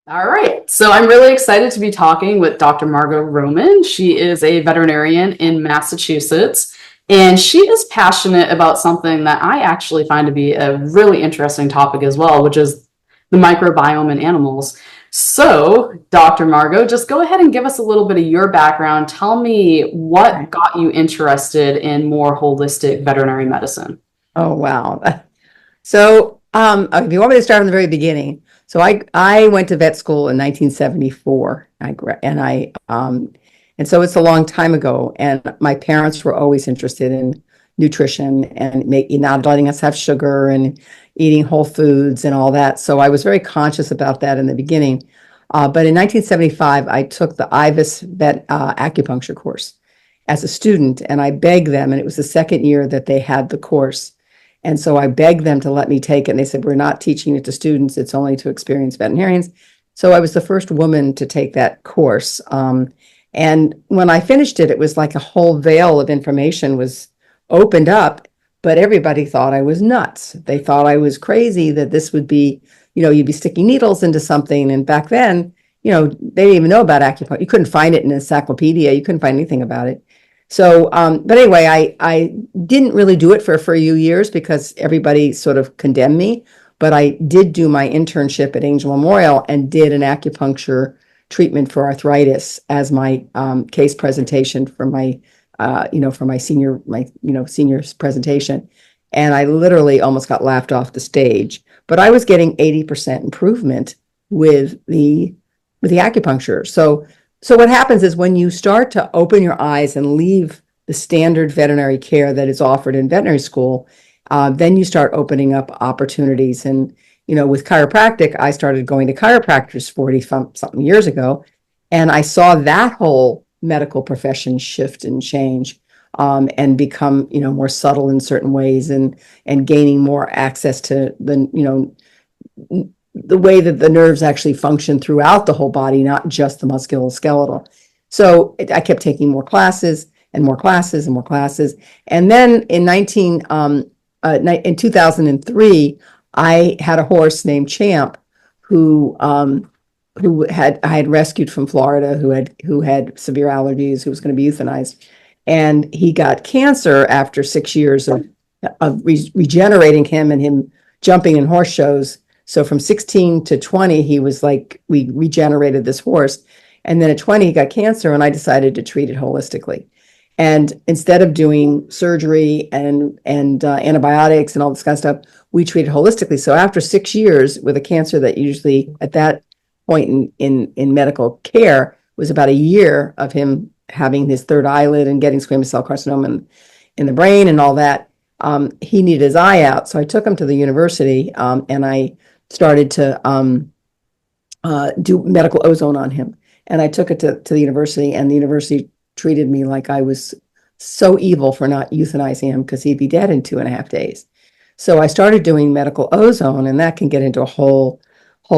All right. So I'm really excited to be talking with Dr. Margo Roman. She is a veterinarian in Massachusetts, and she is passionate about something that I actually find to be a really interesting topic as well, which is the microbiome in animals. So, Dr. Margo, just go ahead and give us a little bit of your background. Tell me what got you interested in more holistic veterinary medicine. Oh, wow. So, if you want me to start from the very beginning, so I went to vet school in 1974. And so it's a long time ago. And my parents were always interested in nutrition and not letting us have sugar and eating whole foods and all that. So I was very conscious about that in the beginning. But in 1975, I took the IVIS vet acupuncture course as a student, and I begged them, and it was the second year that they had the course. And so I begged them to let me take it. And they said, we're not teaching it to students. It's only to experienced veterinarians. So I was the first woman to take that course. And when I finished it, it was like a whole veil of information was opened up, but everybody thought I was nuts. They thought I was crazy, that this would be, you'd be sticking needles into something. And back then, they didn't even know about acupuncture. You couldn't find it in an encyclopedia. You couldn't find anything about it. So, but anyway, I didn't really do it for a few years because everybody sort of condemned me. But I did do my internship at Angell Memorial and did an acupuncture treatment for arthritis as my case presentation for my, for my senior's presentation. And I literally almost got laughed off the stage. But I was getting 80% improvement with the acupuncture. So what happens is when you start to open your eyes and leave the standard veterinary care that is offered in veterinary school, then you start opening up opportunities. And, with chiropractic, I started going to chiropractors 40 something years ago, and I saw that whole medical profession shift and change, and become, more subtle in certain ways, and gaining more access to the way that the nerves actually function throughout the whole body, not just the musculoskeletal. So I kept taking more classes and more classes and more classes. And then in 2003, I had a horse named Champ who I had rescued from Florida, who had severe allergies, who was going to be euthanized. And he got cancer after 6 years of regenerating him and him jumping in horse shows. So from 16 to 20, he was like, we regenerated this horse. And then at 20, he got cancer, and I decided to treat it holistically. And instead of doing surgery and antibiotics and all this kind of stuff, we treated holistically. So after 6 years with a cancer that usually at that point in medical care was about a year of him having his third eyelid and getting squamous cell carcinoma in the brain and all that, he needed his eye out. So I took him to the university, and I started to do medical ozone on him. And I took it to the university, and the university treated me like I was so evil for not euthanizing him because he'd be dead in 2.5 days. So I started doing medical ozone, and that can get into a whole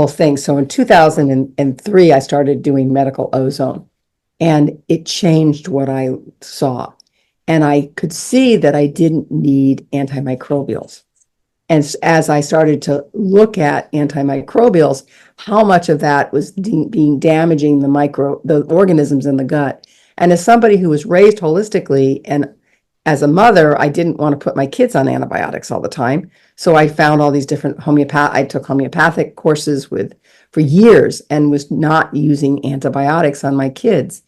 thing. So in 2003, I started doing medical ozone, and it changed what I saw. And I could see that I didn't need antimicrobials. And as I started to look at antimicrobials, how much of that was being damaging the organisms in the gut. And as somebody who was raised holistically, and as a mother, I didn't want to put my kids on antibiotics all the time. So I found all these different I took homeopathic courses for years and was not using antibiotics on my kids.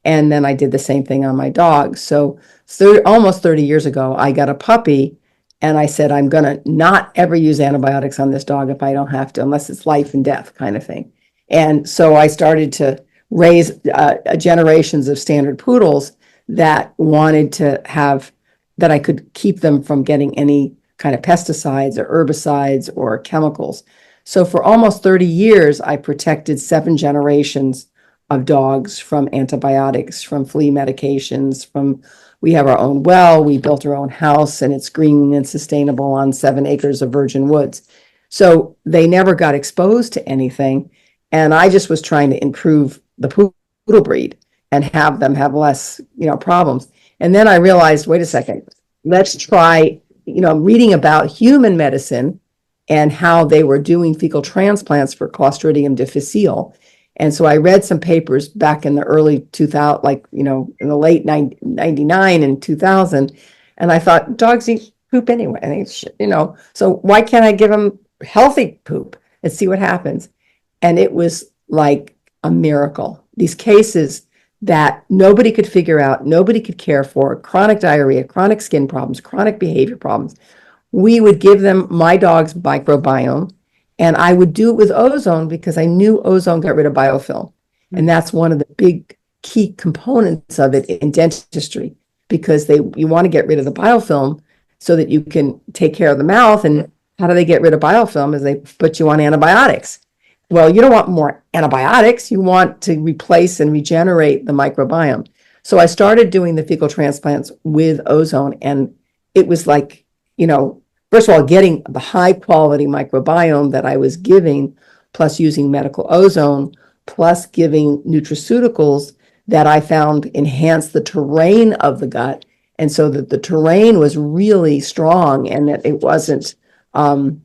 And then I did the same thing on my dog. So almost 30 years ago, I got a puppy. And I said, I'm going to not ever use antibiotics on this dog if I don't have to, unless it's life and death kind of thing. And so I started to raise generations of standard poodles that wanted to have, that I could keep them from getting any kind of pesticides or herbicides or chemicals. So for almost 30 years, I protected 7 generations of dogs from antibiotics, from flea medications, we have our own well, we built our own house, and it's green and sustainable on 7 acres of virgin woods. So they never got exposed to anything. And I just was trying to improve the poodle breed and have them have less, problems. And then I realized, wait a second, let's try, reading about human medicine and how they were doing fecal transplants for Clostridium difficile. And so I read some papers back in the early 2000, in the late 99 and 2000. And I thought, dogs eat poop anyway. I think, so why can't I give them healthy poop and see what happens? And it was like a miracle. These cases that nobody could figure out, nobody could care for, chronic diarrhea, chronic skin problems, chronic behavior problems. We would give them my dog's microbiome, and I would do it with ozone because I knew ozone got rid of biofilm. And that's one of the big key components of it in dentistry, because you want to get rid of the biofilm so that you can take care of the mouth. And how do they get rid of biofilm? Is they put you on antibiotics. Well, you don't want more antibiotics. You want to replace and regenerate the microbiome. So I started doing the fecal transplants with ozone, and it was like, first of all, getting the high quality microbiome that I was giving, plus using medical ozone, plus giving nutraceuticals that I found enhanced the terrain of the gut. And so that the terrain was really strong, and that it wasn't the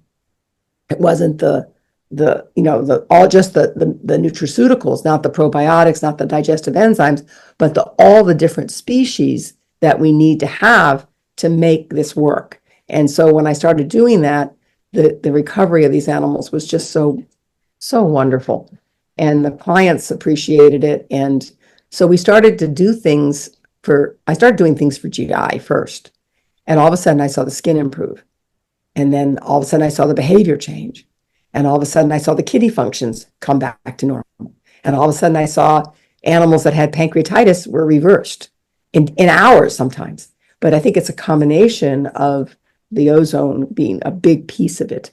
nutraceuticals, not the probiotics, not the digestive enzymes, but all the different species that we need to have to make this work. And so when I started doing that, the recovery of these animals was just so wonderful. And the clients appreciated it. And so we started to do things I started doing things for GI first. And all of a sudden I saw the skin improve. And then all of a sudden I saw the behavior change. And all of a sudden I saw the kidney functions come back to normal. And all of a sudden I saw animals that had pancreatitis were reversed in hours sometimes. But I think it's a combination of the ozone being a big piece of it.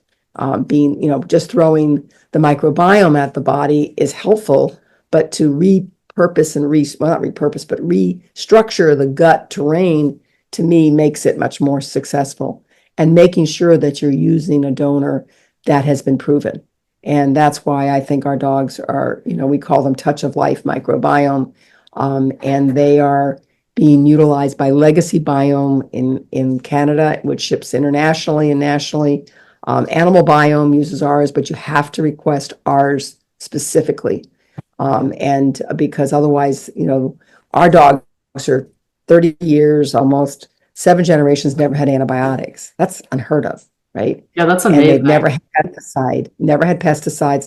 Just throwing the microbiome at the body is helpful, but to repurpose and restructure the gut terrain, to me, makes it much more successful. And making sure that you're using a donor that has been proven. And that's why I think our dogs are, we call them touch of life microbiome, and they are being utilized by Legacy Biome in Canada, which ships internationally and nationally. Animal Biome uses ours, but you have to request ours specifically. And because otherwise, our dogs are 30 years, almost 7 generations, never had antibiotics. That's unheard of, right? Yeah, that's And amazing. they've never had pesticides,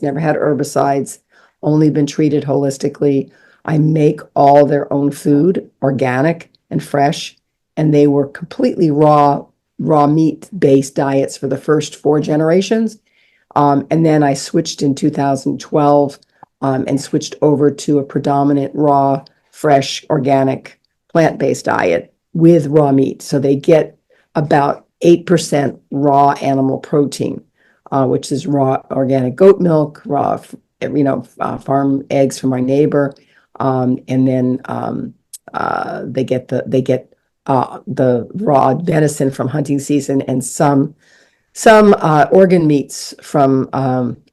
never had herbicides, only been treated holistically. I make all their own food, organic and fresh, and they were completely raw meat-based diets for the first 4 generations. And then I switched in 2012 and switched over to a predominant raw, fresh, organic, plant-based diet with raw meat. So they get about 8% raw animal protein, which is raw organic goat milk, raw, farm eggs from my neighbor. And then they get the raw venison from hunting season, and some organ meats from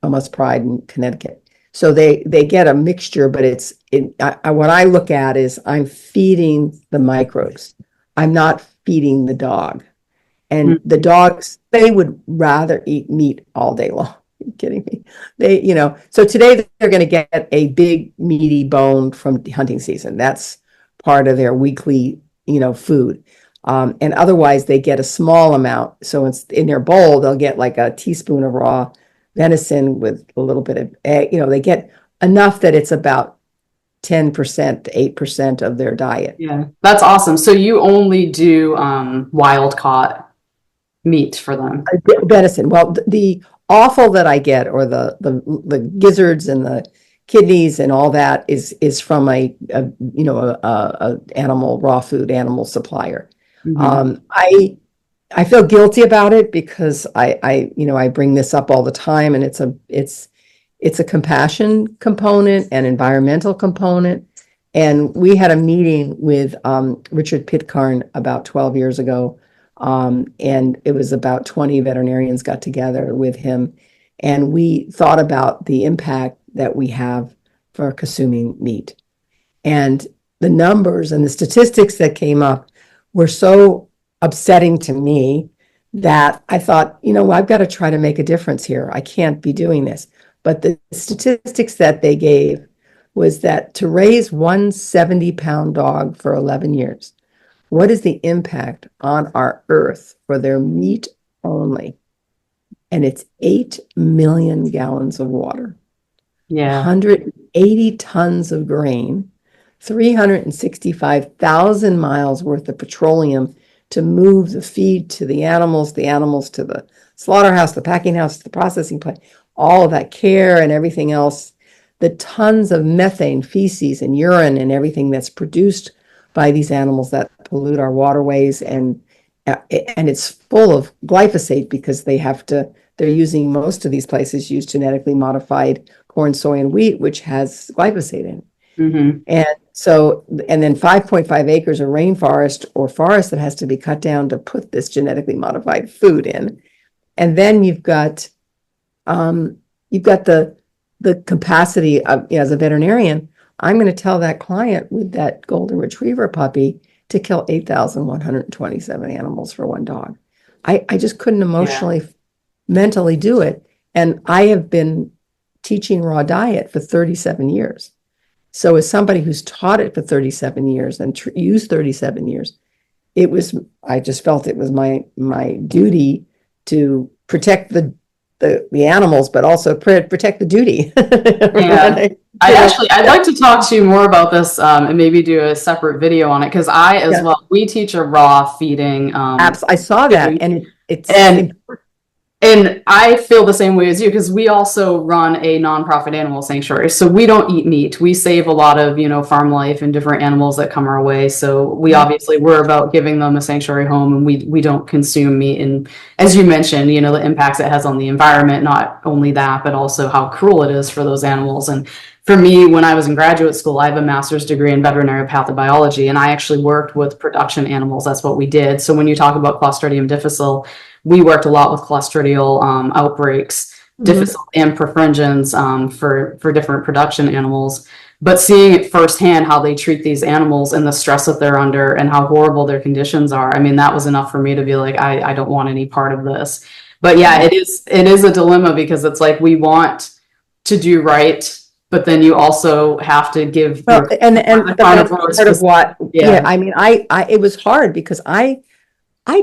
Almost Pride in Connecticut. So they get a mixture, but what I look at is I'm feeding the microbes. I'm not feeding the dog. And the dogs, they would rather eat meat all day long. Are you kidding me? So today they're going to get a big meaty bone from hunting season. That's part of their weekly, food. And otherwise they get a small amount. So it's in their bowl, they'll get like a teaspoon of raw venison with a little bit of egg. They get enough that it's about 10% to 8% of their diet. Yeah, that's awesome. So you only do wild caught meat for them? Venison. Well, the offal that I get, or the gizzards and the kidneys and all that, is from a animal raw food animal supplier. I feel guilty about it because I bring this up all the time, and it's a compassion component and environmental component. And we had a meeting with Richard Pitcairn about 12 years ago. And it was about 20 veterinarians got together with him, and we thought about the impact that we have for consuming meat. And the numbers and the statistics that came up were so upsetting to me that I thought, I've got to try to make a difference here. I can't be doing this. But the statistics that they gave was that to raise one 70-pound dog for 11 years, what is the impact on our earth for their meat only? And it's 8 million gallons of water, Yeah. 180 tons of grain, 365,000 miles worth of petroleum to move the feed to the animals to the slaughterhouse, the packing house, the processing plant, all of that care and everything else, the tons of methane, feces, and urine and everything that's produced by these animals that pollute our waterways, and it's full of glyphosate because they're using, most of these places use genetically modified corn, soy, and wheat, which has glyphosate in it. Mm-hmm. And then 5.5 acres of rainforest or forest that has to be cut down to put this genetically modified food in. And then you've got the capacity of, as a veterinarian, I'm going to tell that client with that golden retriever puppy to kill 8,127 animals for one dog. I just couldn't emotionally, mentally do it. And I have been teaching raw diet for 37 years. So as somebody who's taught it for 37 years and used 37 years, I just felt it was my duty to protect the animals, but also protect the duty. Yeah. I'd like to talk to you more about this, and maybe do a separate video on it, because we teach a raw feeding. I saw that, and it's and I feel the same way as you, because we also run a nonprofit animal sanctuary. So we don't eat meat. We save a lot of, farm life and different animals that come our way. So we're about giving them a sanctuary home, and we don't consume meat. And as you mentioned, the impacts it has on the environment, not only that, but also how cruel it is for those animals. And for me, when I was in graduate school, I have a master's degree in veterinary pathobiology, and I actually worked with production animals. That's what we did. So when you talk about Clostridium difficile, we worked a lot with clostridial outbreaks, difficile and perfringens, for different production animals. But seeing it firsthand how they treat these animals and the stress that they're under and how horrible their conditions are, I mean, that was enough for me to be like, I don't want any part of this. But yeah, it is a dilemma, because it's like we want to do right, but then you also have to give. Well, and that's part of what. Yeah, I mean, it was hard because I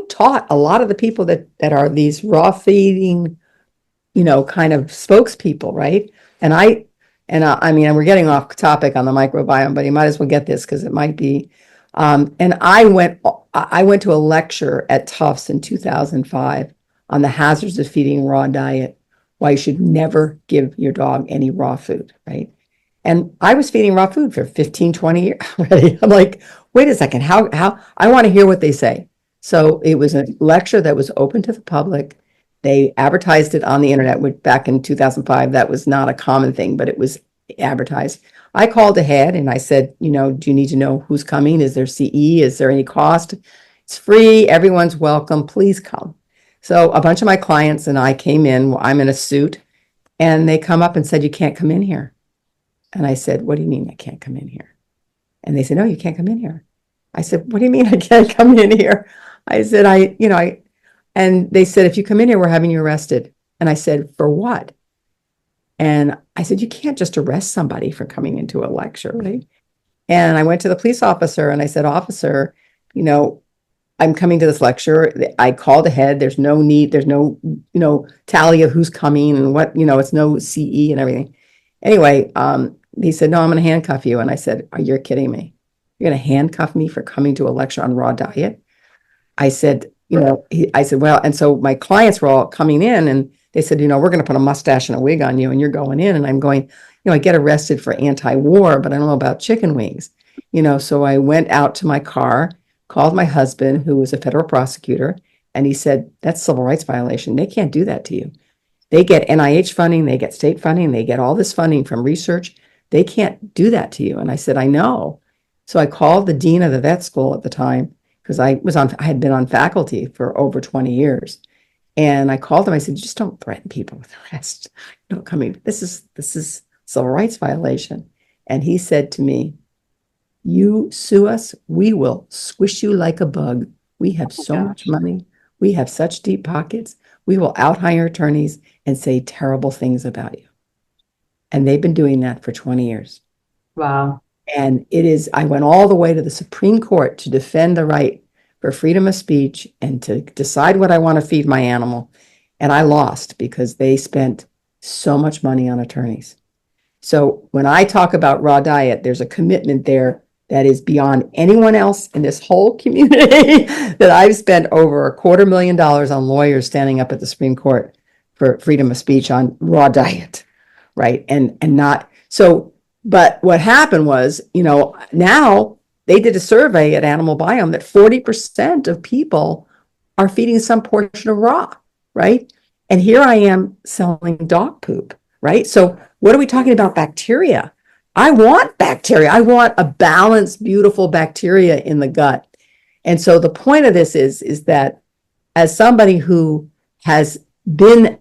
taught a lot of the people that are these raw feeding, kind of spokespeople, right? And I mean, we're getting off topic on the microbiome, but you might as well get this because it might be. And I went to a lecture at Tufts in 2005 on the hazards of feeding raw diet, why you should never give your dog any raw food, right? And I was feeding raw food for 15, 20 years already. I'm like, wait a second, how I want to hear what they say. So it was a lecture that was open to the public. They advertised it on the internet, which back in 2005, that was not a common thing, but it was advertised. I called ahead and I said, do you need to know who's coming? Is there CE? Is there any cost? It's free. Everyone's welcome. Please come. So a bunch of my clients and I came in. I'm in a suit, and they come up and said, you can't come in here. And I said, what do you mean I can't come in here? And they said, no, you can't come in here. I said, what do you mean I can't come in here? I said, and they said, if you come in here, we're having you arrested. And I said, for what? And I said, you can't just arrest somebody for coming into a lecture, right? And I went to the police officer and I said, officer, I'm coming to this lecture. I called ahead. There's no need. There's no, tally of who's coming and what, it's no CE and everything. Anyway, he said, no, I'm going to handcuff you. And I said, are you kidding me? You're going to handcuff me for coming to a lecture on raw diet? I said, I said, well, and so my clients were all coming in and they said, we're going to put a mustache and a wig on you and you're going in. And I'm going, I get arrested for anti-war, but I don't know about chicken wings. So I went out to my car, called my husband, who was a federal prosecutor, and he said, that's civil rights violation. They can't do that to you. They get NIH funding, they get state funding, they get all this funding from research. They can't do that to you. And I said, I know. So I called the dean of the vet school at the time, because I had been on faculty for over 20 years. And I called him, I said, just don't threaten people with arrest. This is civil rights violation. And he said to me, you sue us, we will squish you like a bug. We have so much money. we have such deep pockets. We will out-hire attorneys and say terrible things about you. And they've been doing that for 20 years. Wow. And I went all the way to the Supreme Court to defend the right for freedom of speech and to decide what I want to feed my animal. And I lost because they spent so much money on attorneys. So when I talk about raw diet, there's a commitment there that is beyond anyone else in this whole community that I've spent over $250,000 on lawyers standing up at the Supreme Court for freedom of speech on raw diet, right? And not so. But what happened was, now they did a survey at Animal Biome that 40% of people are feeding some portion of raw, right? And here I am selling dog poop, right? So what are we talking about? Bacteria. I want bacteria. I want a balanced, beautiful bacteria in the gut. And so the point of this is that as somebody who has been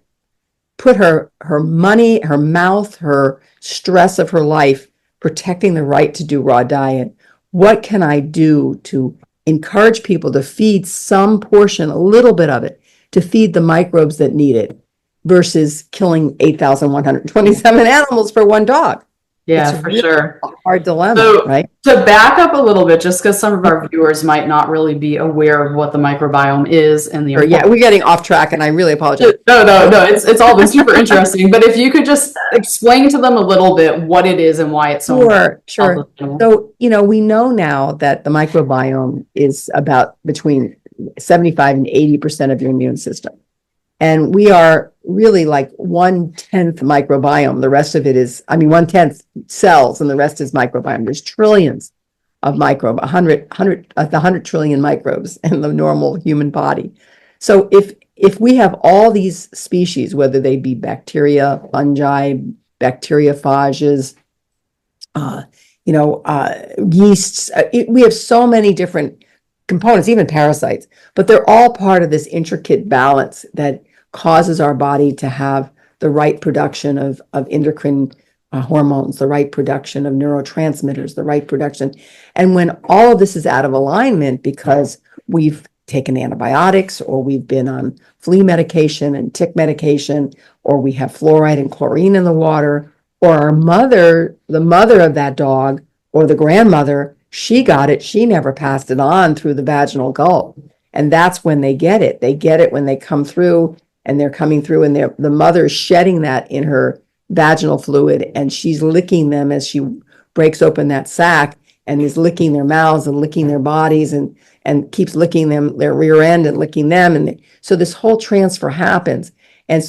put her money, her mouth, her stress of her life, protecting the right to do raw diet, what can I do to encourage people to feed some portion, a little bit of it, to feed the microbes that need it versus killing 8,127 animals for one dog? Yeah, It's for really sure. a hard dilemma, So right? to back up a little bit, just because some of our viewers might not really be aware of what the microbiome is and the Or, yeah, we're getting off track and I really apologize. No, it's all been super interesting. But if you could just explain to them a little bit what it is and why it's so important. Sure. So, we know now that the microbiome is about between 75 and 80% of your immune system. And we are really like 1/10 microbiome. The rest of it is, 1/10 cells and the rest is microbiome. There's trillions of microbes, 100 trillion microbes in the normal human body. So if we have all these species, whether they be bacteria, fungi, bacteriophages, yeasts, we have so many different components, even parasites, but they're all part of this intricate balance that causes our body to have the right production of endocrine hormones, the right production of neurotransmitters, the right production. And when all of this is out of alignment because we've taken antibiotics or we've been on flea medication and tick medication, or we have fluoride and chlorine in the water, or our mother, the mother of that dog, or the grandmother, she got it, she never passed it on through the vaginal gullet. And that's when they get it. They get it when they come through, and they're coming through, and the mother's shedding that in her vaginal fluid, and she's licking them as she breaks open that sac, and is licking their mouths and licking their bodies and keeps licking them, their rear end, and licking them. And so this whole transfer happens. And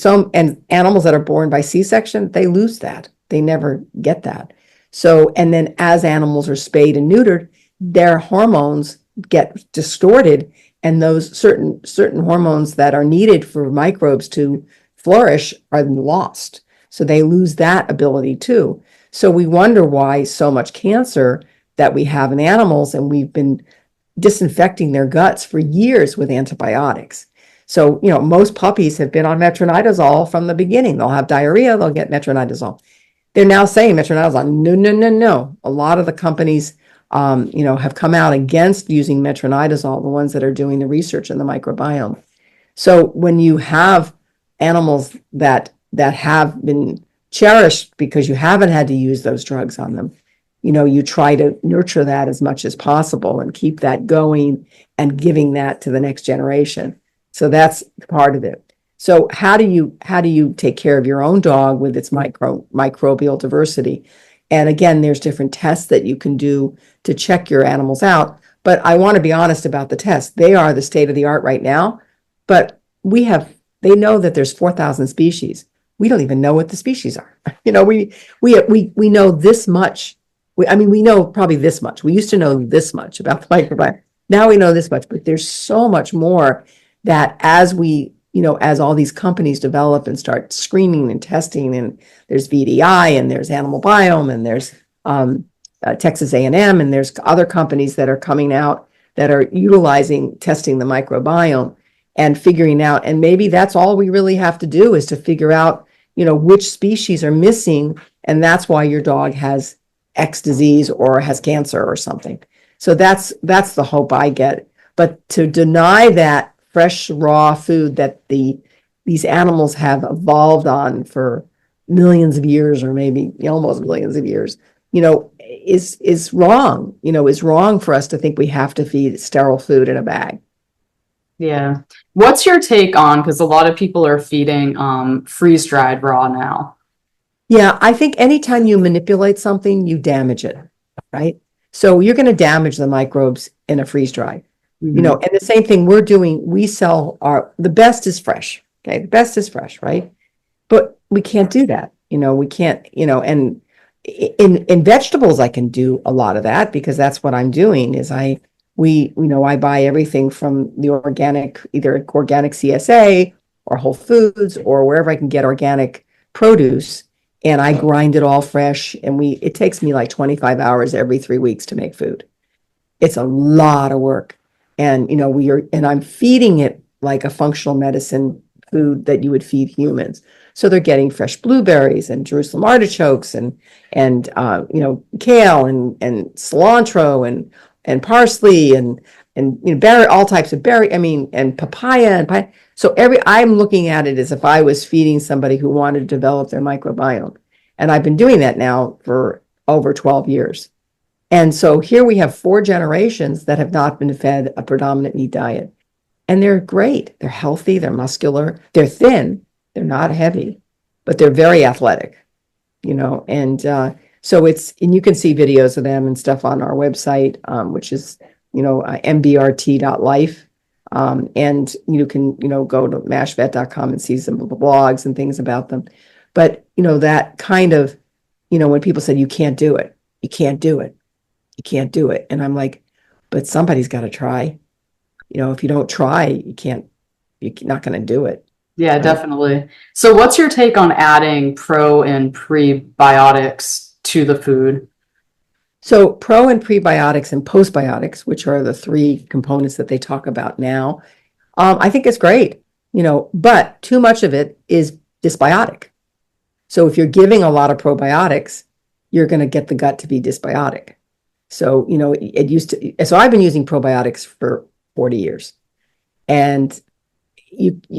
animals that are born by C-section, they lose that. They never get that. So, and then as animals are spayed and neutered, their hormones get distorted, and those certain hormones that are needed for microbes to flourish are lost. So they lose that ability too. So we wonder why so much cancer that we have in animals, and we've been disinfecting their guts for years with antibiotics. So, most puppies have been on metronidazole from the beginning. They'll have diarrhea, they'll get metronidazole. They're now saying metronidazole. No. A lot of the companies, have come out against using metronidazole, the ones that are doing the research in the microbiome. So when you have animals that have been cherished because you haven't had to use those drugs on them, you try to nurture that as much as possible and keep that going and giving that to the next generation. So that's part of it. So how do you take care of your own dog with its microbial diversity? And again, there's different tests that you can do to check your animals out. But I want to be honest about the tests. They are the state of the art right now. But they know that there's 4,000 species. We don't even know what the species are. We know this much. We know probably this much. We used to know this much about the microbiome. Now we know this much, but there's so much more that as all these companies develop and start screening and testing, and there's VDI and there's Animal Biome and there's Texas A&M, and there's other companies that are coming out that are utilizing testing the microbiome and figuring out, and maybe that's all we really have to do is to figure out, which species are missing, and that's why your dog has X disease or has cancer or something. So that's the hope I get. But to deny that fresh, raw food that these animals have evolved on for millions of years, or maybe almost millions of years, is wrong, is wrong for us to think we have to feed sterile food in a bag. Yeah. What's your take on, because a lot of people are feeding freeze-dried raw now? Yeah, I think anytime you manipulate something, you damage it, right? So you're going to damage the microbes in a freeze dry. Mhm. And the same thing we're doing, we sell the best is fresh. Okay, the best is fresh, right? But we can't do that. We can't, and in vegetables, I can do a lot of that because that's what I'm doing is I buy everything from the either organic CSA or Whole Foods or wherever I can get organic produce. And I grind it all fresh. And it takes me like 25 hours every 3 weeks to make food. It's a lot of work. And, and I'm feeding it like a functional medicine food that you would feed humans. So they're getting fresh blueberries and Jerusalem artichokes and kale and cilantro and parsley and berry, all types of berry. I mean, and papaya and pine. So I'm looking at it as if I was feeding somebody who wanted to develop their microbiome. And I've been doing that now for over 12 years. And so here we have 4 generations that have not been fed a predominant meat diet. And they're great. They're healthy. They're muscular. They're thin. They're not heavy, but they're very athletic, and and you can see videos of them and stuff on our website, which is, mbrt.life. And you can, go to mashvet.com and see some of the blogs and things about them. But, that kind of, when people said, you can't do it, you can't do it, you can't do it. And I'm like, but somebody's got to try. If you don't try, you're not going to do it. Yeah, Right? definitely. So what's your take on adding pro and prebiotics to the food? So pro and prebiotics and postbiotics, which are the 3 components that they talk about now, I think it's great, but too much of it is dysbiotic. So if you're giving a lot of probiotics, you're going to get the gut to be dysbiotic. So, so I've been using probiotics for 40 years. And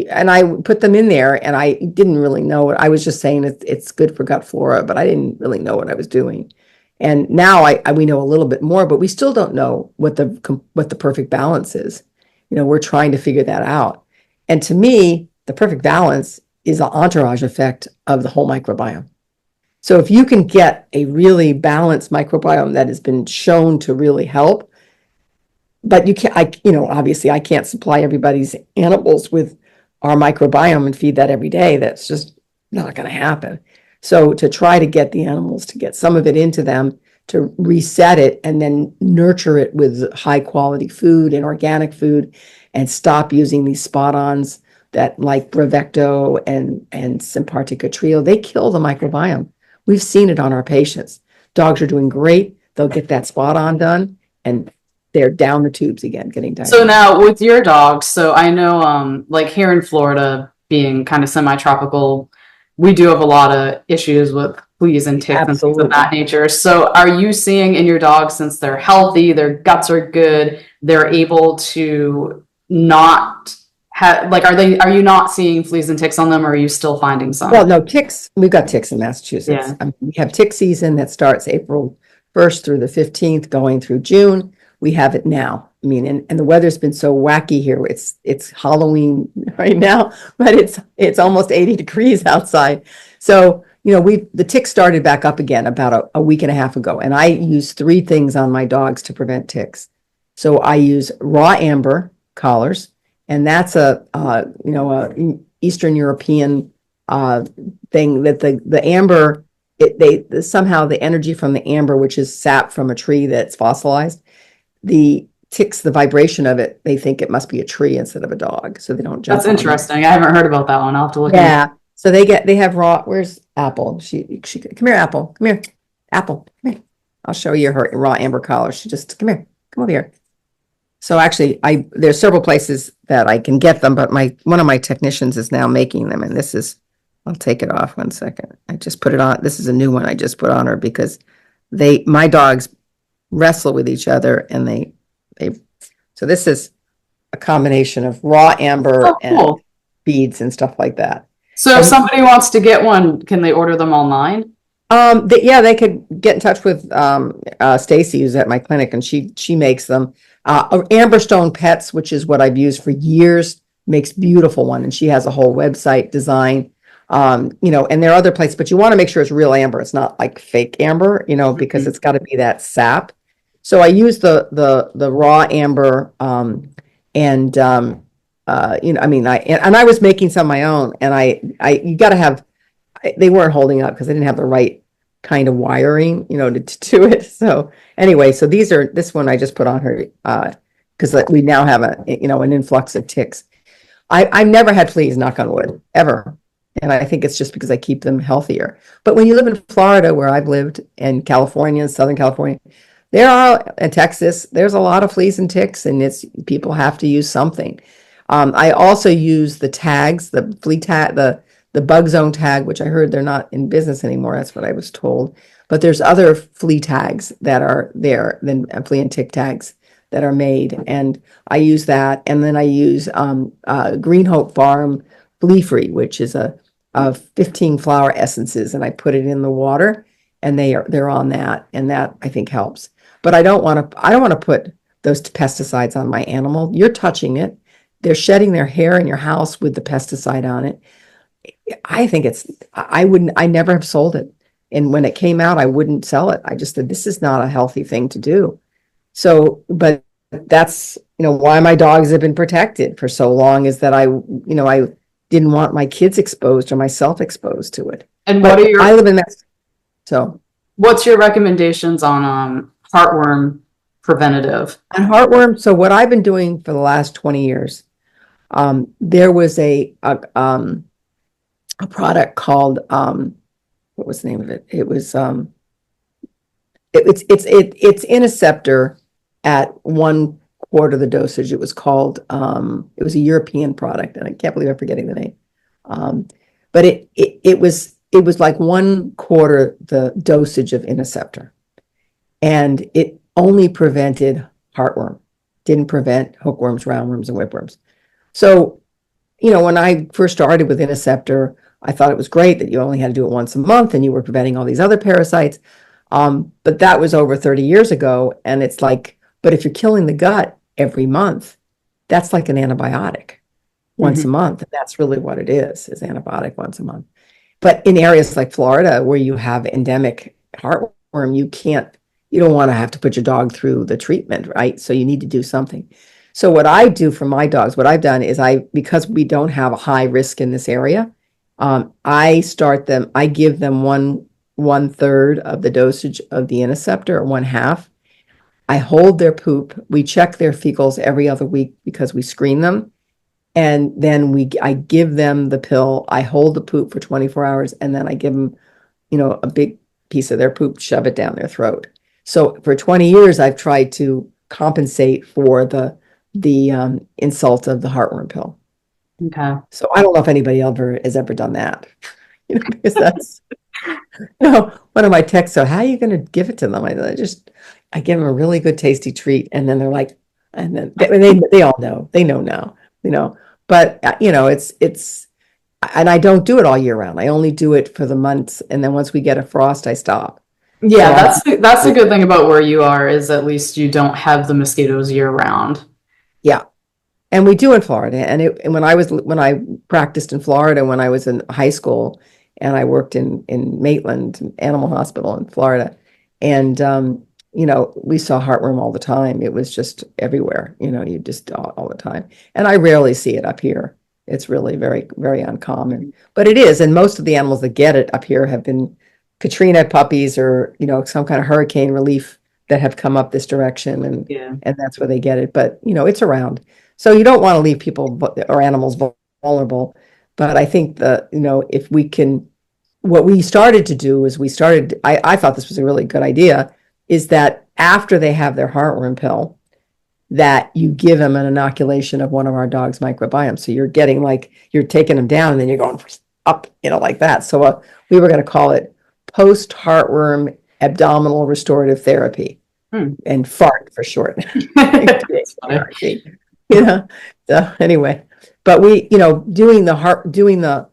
and I put them in there and I didn't really know what I was just saying. It's good for gut flora, but I didn't really know what I was doing. And now we know a little bit more, but we still don't know what the perfect balance is. We're trying to figure that out. And to me, the perfect balance is the entourage effect of the whole microbiome. So if you can get a really balanced microbiome that has been shown to really help, but obviously I can't supply everybody's animals with our microbiome and feed that every day. That's just not going to happen. So to try to get the animals to get some of it into them, to reset it and then nurture it with high quality food and organic food and stop using these spot-ons that like Bravecto and Simparica Trio, they kill the microbiome. We've seen it on our patients. Dogs are doing great. They'll get that spot-on done and they're down the tubes again, getting diarrhea. So now with your dogs, so I know like here in Florida being kind of semi-tropical, we do have a lot of issues with fleas and ticks and things of that nature. So are you seeing in your dogs, since they're healthy, their guts are good, they're able to not have, like, are you not seeing fleas and ticks on them, or are you still finding some? Well, no, ticks, we've got ticks in Massachusetts. Yeah. We have tick season that starts April 1st through the 15th, going through June. We have it now. I mean, and the weather's been so wacky here. It's Halloween right now, but it's almost 80 degrees outside. So, the ticks started back up again about a week and a half ago. And I use 3 things on my dogs to prevent ticks. So I use raw amber collars, and that's a Eastern European thing that the amber, somehow the energy from the amber, which is sap from a tree that's fossilized, the ticks, the vibration of it, they think it must be a tree instead of a dog, so they don't jump. That's interesting. I haven't heard about that one. I'll have to look. Yeah. So they have raw. Where's Apple? She come here, Apple. Come here, Apple. Come here. I'll show you her raw amber collar. She just come here. Come over here. So actually, there's several places that I can get them, but one of my technicians is now making them, and this is. I'll take it off 1 second. I just put it on. This is a new one I just put on her because my dogs wrestle with each other and they so this is a combination of raw amber Oh, and cool. beads and stuff like that. So if And somebody wants to get one, can they order them online? yeah, they could get in touch with Stacy, who's at my clinic, and she makes them. Amberstone Pets, which is what I've used for years, makes beautiful one, and she has a whole website design. And there are other places, but you want to make sure it's real amber. It's not like fake amber, because Mhm. it's got to be that sap. So I use the raw amber, and I mean, I was making some of my own, and you got to have. They weren't holding up because I didn't have the right kind of wiring, to do it. So anyway, so this one I just put on her because we now have an influx of ticks. I've never had fleas, knock on wood, ever. And I think it's just because I keep them healthier. But when you live in Florida, where I've lived, and California, Southern California, in Texas, there's a lot of fleas and ticks, and people have to use something. I also use the tags, the flea tag, the bug zone tag, which I heard they're not in business anymore. That's what I was told. But there's other flea tags that are there than flea and tick tags that are made, and I use that. And then I use Green Hope Farm Flea Free, which is a 15 flower essences, and I put it in the water, and they're on that, and that I think helps. But I don't want to put those pesticides on my animal. You're touching it. They're shedding their hair in your house with the pesticide on it. I never have sold it. And when it came out, I wouldn't sell it. I just said, this is not a healthy thing to do. So, but that's, why my dogs have been protected for so long, is that I didn't want my kids exposed or myself exposed to it. And But I live in that. So what's your recommendations on heartworm preventative? on heartworm, so what I've been doing for the last 20 years, there was a product called, what was the name of it? It was, it's Interceptor at 1/4 the dosage. It was called, it was a European product, and I can't believe I'm forgetting the name. But it was like 1/4 the dosage of Interceptor, and it only prevented heartworm, didn't prevent hookworms, roundworms, and whipworms. So, when I first started with Interceptor, I thought it was great that you only had to do it once a month and you were preventing all these other parasites. But that was over 30 years ago. And it's like, but if you're killing the gut every month, that's like an antibiotic once a month. And that's really what it is antibiotic once a month. But in areas like Florida, where you have endemic heartworm, you don't want to have to put your dog through the treatment, right? So you need to do something. So what I do for my dogs, what I've done is because we don't have a high risk in this area, I give them 1/3 of the dosage of the Interceptor, or 1/2. I hold their poop. We check their fecals every other week because we screen them. And then I give them the pill. I hold the poop for 24 hours, and then I give them, a big piece of their poop, shove it down their throat. So for 20 years, I've tried to compensate for the insult of the heartworm pill. Okay. So I don't know if anybody ever has ever done that, because that's, one of my texts. So how are you going to give it to them? I give them a really good tasty treat, and then they're like, and then they all know, they know now, but and I don't do it all year round. I only do it for the months, and then once we get a frost, I stop. Yeah, So that's the good thing about where you are, is at least you don't have the mosquitoes year round. yeah. And we do in Florida. And when I practiced in Florida, when I was in high school, and I worked in Maitland Animal Hospital in Florida, and we saw heartworm all the time. It was just everywhere. You just all the time. And I rarely see it up here. It's really very, very uncommon. But it is, and most of the animals that get it up here have been Katrina puppies, or some kind of hurricane relief that have come up this direction, Yeah. and that's where they get it. But it's around. So you don't want to leave people or animals vulnerable. But I think if we can, what we started to do is I thought this was a really good idea, is that after they have their heartworm pill, that you give them an inoculation of one of our dog's microbiome. So you're taking them down, and then you're going up, like that. So we were going to call it post heartworm abdominal restorative therapy, and FART for short. That's funny. you know. So anyway, but we, doing the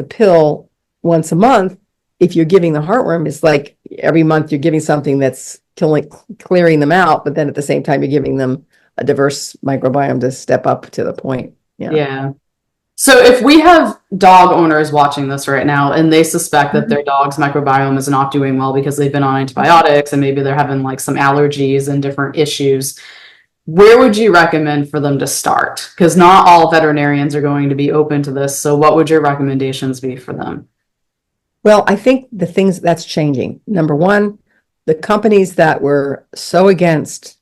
pill once a month, if you're giving the heartworm, is like every month you're giving something that's clearing them out, but then at the same time you're giving them a diverse microbiome to step up to the point. Yeah. Yeah. So if we have dog owners watching this right now and they suspect that their dog's microbiome is not doing well because they've been on antibiotics and maybe they're having like some allergies and different issues, where would you recommend for them to start? Because not all veterinarians are going to be open to this. So what would your recommendations be for them? Well, I think the things that's changing. Number one, the companies that were so against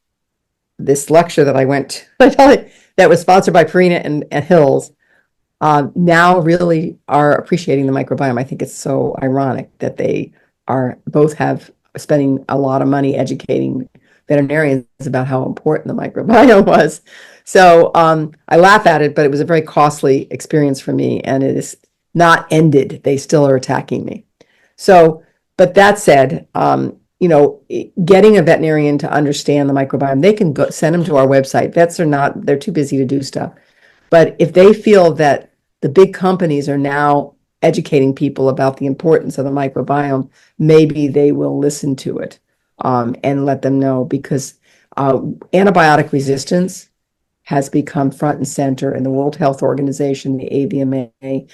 this lecture that I went to, that was sponsored by Purina and Hills, now really are appreciating the microbiome. I think it's so ironic that they are both have spending a lot of money educating veterinarians about how important the microbiome was. So I laugh at it, but it was a very costly experience for me, and it is not ended. They still are attacking me. So, but that said, getting a veterinarian to understand the microbiome, they can go send them to our website. Vets are not, they're too busy to do stuff. But if they feel that the big companies are now educating people about the importance of the microbiome, maybe they will listen to it and let them know, because antibiotic resistance has become front and center in the World Health Organization, the AVMA,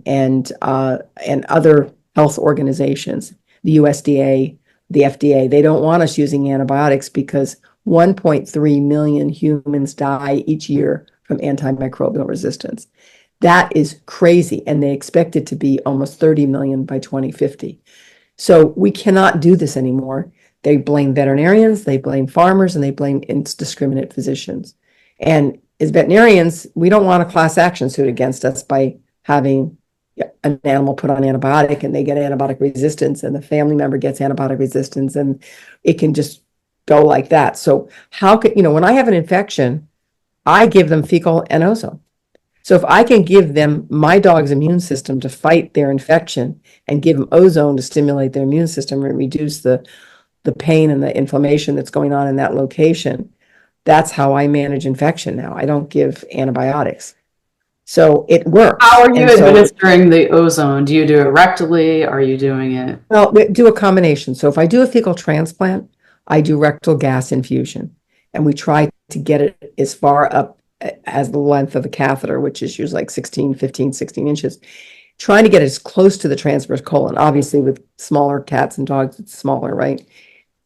and other health organizations, the USDA, the FDA. They don't want us using antibiotics because 1.3 million humans die each year from antimicrobial resistance. That is crazy, and they expect it to be almost 30 million by 2050. So we cannot do this anymore. They blame veterinarians, they blame farmers, and they blame indiscriminate physicians. And as veterinarians, we don't want a class action suit against us by having an animal put on antibiotic and they get antibiotic resistance, and the family member gets antibiotic resistance, and it can just go like that. So how could, when I have an infection, I give them fecal and ozone. So if I can give them my dog's immune system to fight their infection and give them ozone to stimulate their immune system and reduce the pain and the inflammation that's going on in that location, that's how I manage infection now. I don't give antibiotics. So it works. How are you And so, administering the ozone? Do you do it rectally? Are you doing it? well, we do a combination. So if I do a fecal transplant, I do rectal gas infusion, and we try to get it as far up as the length of the catheter, which is usually like 16 inches, trying to get as close to the transverse colon. Obviously, with smaller cats and dogs, it's smaller, right?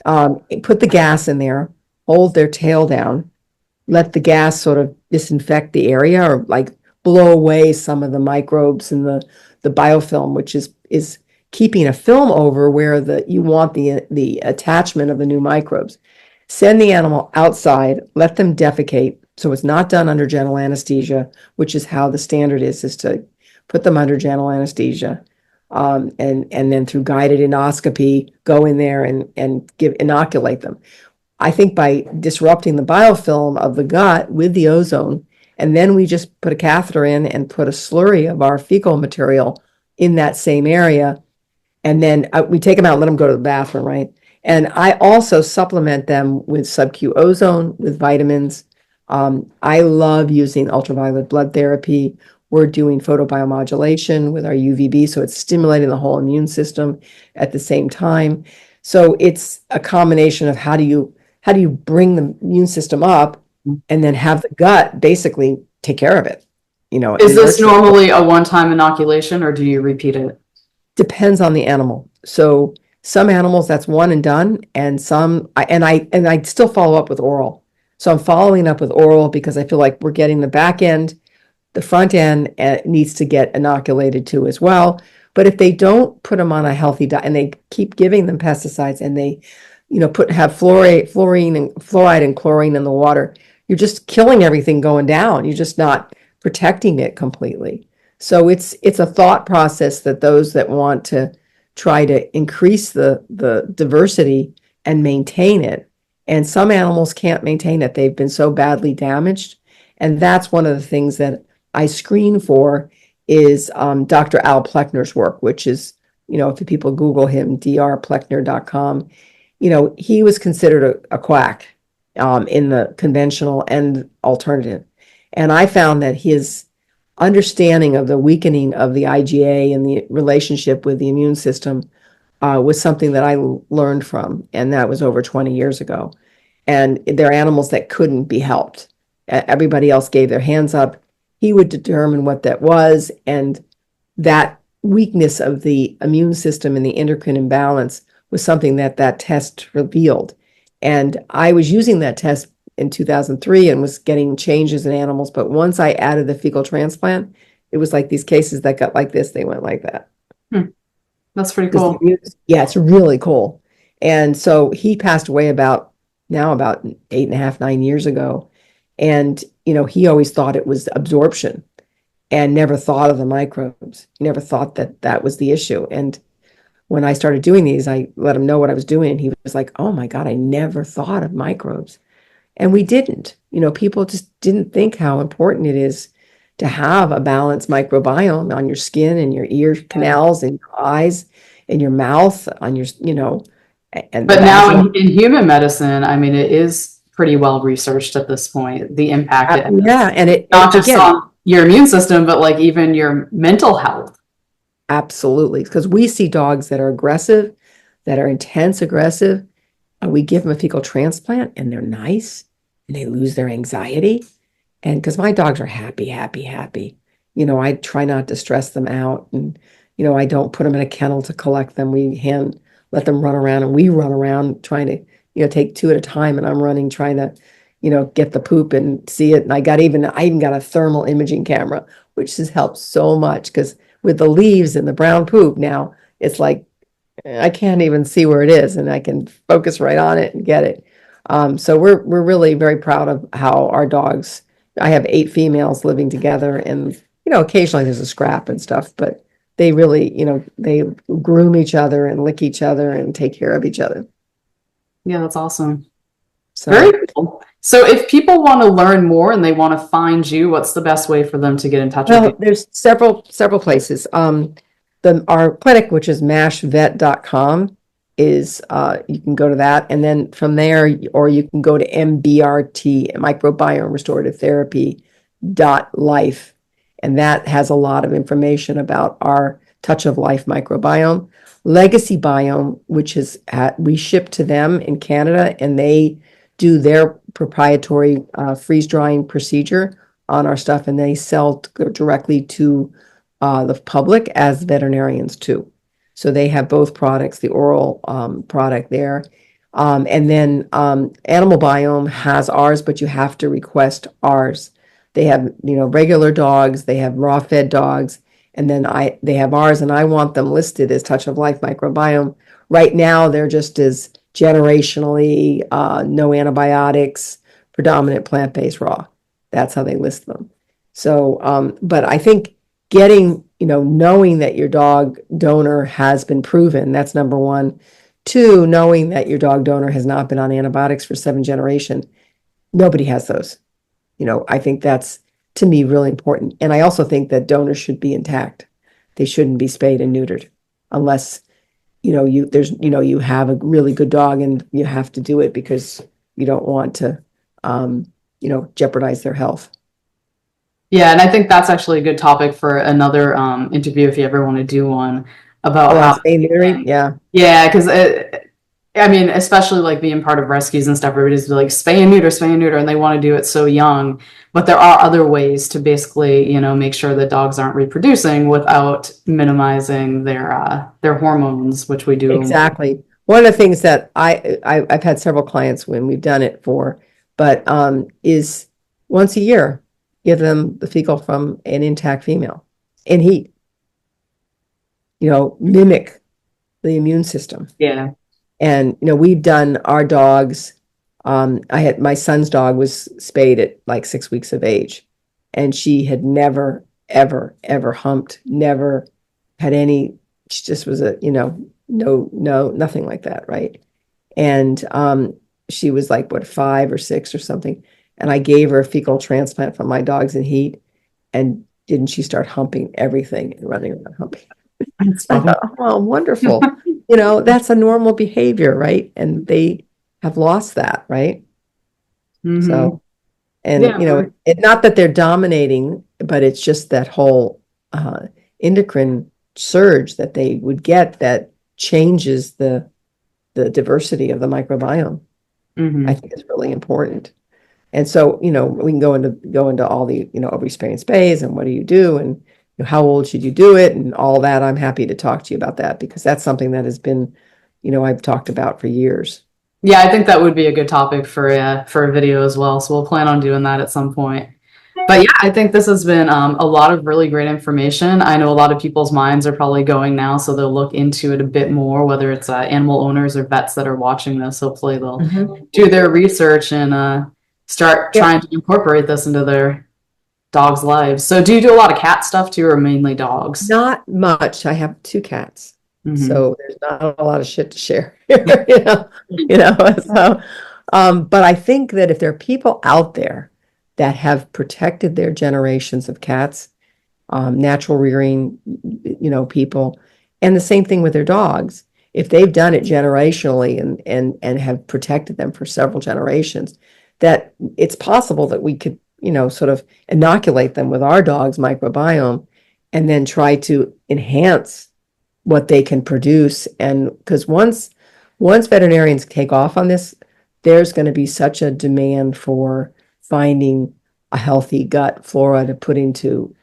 Put the gas in there, hold their tail down, let the gas sort of disinfect the area, or like blow away some of the microbes and the biofilm, which is keeping a film over where you want the attachment of the new microbes. Send the animal outside, let them defecate. So it's not done under general anesthesia, which is how the standard is to put them under general anesthesia. And then through guided endoscopy, go in there and inoculate them. I think by disrupting the biofilm of the gut with the ozone, and then we just put a catheter in and put a slurry of our fecal material in that same area. And then we take them out and let them go to the bathroom, right? And I also supplement them with sub-Q ozone, with vitamins. I love using ultraviolet blood therapy. We're doing photobiomodulation with our UVB, so it's stimulating the whole immune system at the same time. So it's a combination of how do you bring the immune system up and then have the gut basically take care of it. Is this normally a one-time inoculation, or do you repeat it? Depends on the animal. So some animals that's one and done, and some I still follow up with oral. So I'm following up with oral because I feel like we're getting the back end, the front end needs to get inoculated too as well. But if they don't put them on a healthy diet and they keep giving them pesticides, and they, have fluoride and chlorine in the water, you're just killing everything going down. You're just not protecting it completely. So it's a thought process that those that want to try to increase the diversity and maintain it. And some animals can't maintain it. They've been so badly damaged. And that's one of the things that I screen for is Dr. Al Plechner's work, which is, if people Google him, drplechner.com, he was considered a quack. in the conventional and alternative. And I found that his understanding of the weakening of the IgA and the relationship with the immune system was something that I learned from, and that was over 20 years ago. And they're animals that couldn't be helped. Everybody else gave their hands up. He would determine what that was, and that weakness of the immune system and the endocrine imbalance was something that that test revealed. And I was using that test in 2003 and was getting changes in animals. But once I added the fecal transplant, it was like these cases that got like this, they went like that. That's pretty cool. Yeah, it's really cool. And so he passed away about 8.5, 9 years ago. And, he always thought it was absorption and never thought of the microbes. He never thought that that was the issue. And when I started doing these, I let him know what I was doing. And he was like, oh my God, I never thought of microbes. And we didn't. People just didn't think how important it is to have a balanced microbiome on your skin and your ear canals and your eyes and your mouth on your, and But now in human medicine, I mean, it is pretty well researched at this point, the impact it has. Yeah, and it Not just again, on your immune system, but like even your mental health. absolutely, because we see dogs that are aggressive, that are intense aggressive. We give them a fecal transplant and they're nice and they lose their anxiety. And because my dogs are happy, happy, happy, I try not to stress them out. And, I don't put them in a kennel to collect them. Let them run around, and we run around trying to, take two at a time. And I'm running, trying to, get the poop and see it. And I even got a thermal imaging camera, which has helped so much, because with the leaves and the brown poop now, it's like, I can't even see where it is, and I can focus right on it and get it. So we're really very proud of how our dogs. I have 8 females living together, and occasionally there's a scrap and stuff, but they really, they groom each other and lick each other and take care of each other. Yeah, that's awesome. So very cool. So if people want to learn more and they want to find you, what's the best way for them to get in touch with you? There's several places. Our clinic, which is mashvet.com, is you can go to that, and then from there, or you can go to MBRT, Microbiome Restorative Therapy .life, and that has a lot of information about our Touch of Life microbiome. Legacy Biome, which is we ship to them in Canada, and they do their proprietary freeze drying procedure on our stuff, and they sell directly to the public as veterinarians too. So they have both products, the oral product there. And then Animal Biome has ours, but you have to request ours. They have, regular dogs, they have raw fed dogs, and then they have ours, and I want them listed as Touch of Life microbiome. Right now, they're just as generationally, no antibiotics, predominant plant-based raw. That's how they list them. So, but I think getting, knowing that your dog donor has been proven, that's number one. 2, knowing that your dog donor has not been on antibiotics for 7 generations. Nobody has those. I think that's, to me, really important. And I also think that donors should be intact. They shouldn't be spayed and neutered unless, you have a really good dog and you have to do it because you don't want to, jeopardize their health. Yeah, and I think that's actually a good topic for another interview if you ever want to do one about how yeah, because I mean, especially like being part of rescues and stuff, everybody's like spay and neuter, and they want to do it so young. But there are other ways to basically, make sure that dogs aren't reproducing without minimizing their hormones, which we do. Exactly. One of the things that I've had several clients when we've done it for, but is once a year, give them the fecal from an intact female in heat. Mimic the immune system. Yeah. And, we've done our dogs. My son's dog was spayed at like 6 weeks of age, and she had never, ever, ever humped, never had any, she just was no, nothing like that. Right. And, she was like, 5 or 6 or something. And I gave her a fecal transplant from my dogs in heat, and didn't she start humping everything and running around humping? I thought, oh, wonderful. That's a normal behavior, right? And they have lost that, right? Hmm. So, and Yeah. you know, not that they're dominating, but it's just that whole endocrine surge that they would get that changes the diversity of the microbiome. I Hmm. think is really important. And so, you know, we can go into all the, you know, over-experienced bays and what do you do and you know, how old should you do it and all that. I'm happy to talk to you about that because that's something that has been, you know, I've talked about for years. Yeah, I think that would be a good topic for a video as well. So we'll plan on doing that at some point. But yeah, I think this has been a lot of really great information. I know a lot of people's minds are probably going now, so they'll look into it a bit more, whether it's animal owners or vets that are watching this. Hopefully, they'll Mhm. do their research and start Yep. trying to incorporate this into their dogs' lives. So, do you do a lot of cat stuff too, or mainly dogs? Not much. I have two cats, Hmm. so there's not a lot of shit to share, you know. So, but I think that if there are people out there that have protected their generations of cats, natural rearing, you know, people, and the same thing with their dogs. If they've done it generationally and have protected them for several generations, that it's possible that we could, you know, sort of inoculate them with our dog's microbiome and then try to enhance what they can produce. And because once veterinarians take off on this, there's going to be such a demand for finding a healthy gut flora to put into